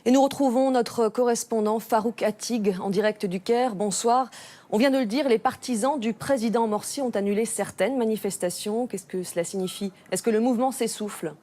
Et nous retrouvons notre correspondant Farouk Attig en direct du Caire. Bonsoir. On vient de le dire, les partisans du président Morsi ont annulé certaines manifestations. Qu'est-ce que cela signifie? Est-ce que le mouvement s'essouffle?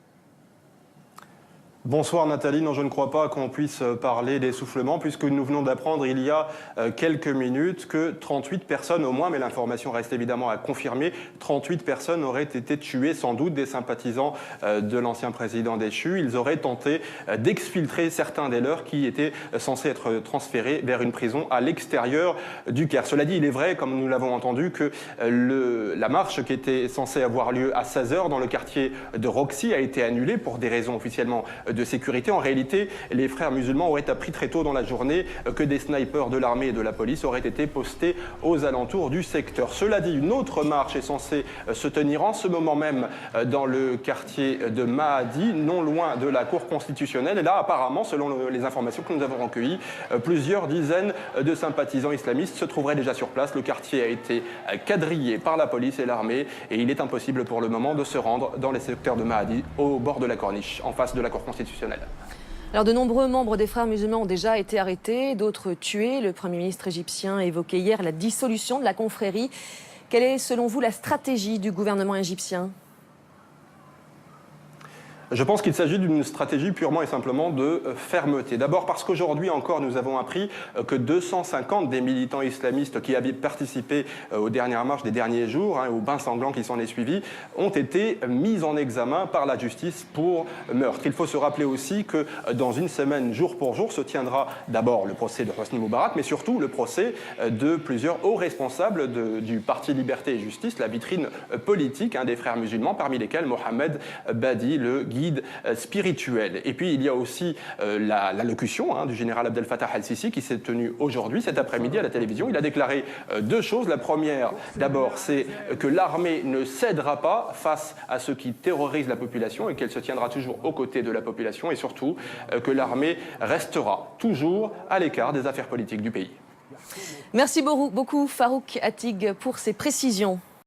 Bonsoir Nathalie, non je ne crois pas qu'on puisse parler d'essoufflement puisque nous venons d'apprendre il y a quelques minutes que 38 personnes au moins, mais l'information reste évidemment à confirmer, 38 personnes auraient été tuées, sans doute des sympathisants de l'ancien président déchu. Ils auraient tenté d'exfiltrer certains des leurs qui étaient censés être transférés vers une prison à l'extérieur du Caire. Cela dit, il est vrai, comme nous l'avons entendu, que la marche qui était censée avoir lieu à 16h dans le quartier de Roxy a été annulée pour des raisons officiellement de sécurité. En réalité, les frères musulmans auraient appris très tôt dans la journée que des snipers de l'armée et de la police auraient été postés aux alentours du secteur. Cela dit, une autre marche est censée se tenir en ce moment même dans le quartier de Mahadi, non loin de la Cour constitutionnelle. Et là, apparemment, selon les informations que nous avons recueillies, plusieurs dizaines de sympathisants islamistes se trouveraient déjà sur place. Le quartier a été quadrillé par la police et l'armée et il est impossible pour le moment de se rendre dans les secteurs de Mahadi, au bord de la corniche, en face de la Cour constitutionnelle. Alors, de nombreux membres des frères musulmans ont déjà été arrêtés, d'autres tués. Le Premier ministre égyptien a évoqué hier la dissolution de la confrérie. Quelle est, selon vous, la stratégie du gouvernement égyptien ? Je pense qu'il s'agit d'une stratégie purement et simplement de fermeté. D'abord parce qu'aujourd'hui encore, nous avons appris que 250 des militants islamistes qui avaient participé aux dernières marches des derniers jours, au bain sanglant qui s'en est suivi, ont été mis en examen par la justice pour meurtre. Il faut se rappeler aussi que dans une semaine, jour pour jour, se tiendra d'abord le procès de Hosni Moubarak, mais surtout le procès de plusieurs hauts responsables du Parti Liberté et Justice, la vitrine politique des frères musulmans, parmi lesquels Mohamed Badi, le guide spirituel. Et puis il y a aussi l'allocution du général Abdel Fattah al-Sisi qui s'est tenue aujourd'hui, cet après-midi à la télévision. Il a déclaré deux choses. La première, d'abord, c'est que l'armée ne cédera pas face à ceux qui terrorisent la population et qu'elle se tiendra toujours aux côtés de la population et surtout que l'armée restera toujours à l'écart des affaires politiques du pays. Merci beaucoup Farouk Attig pour ces précisions.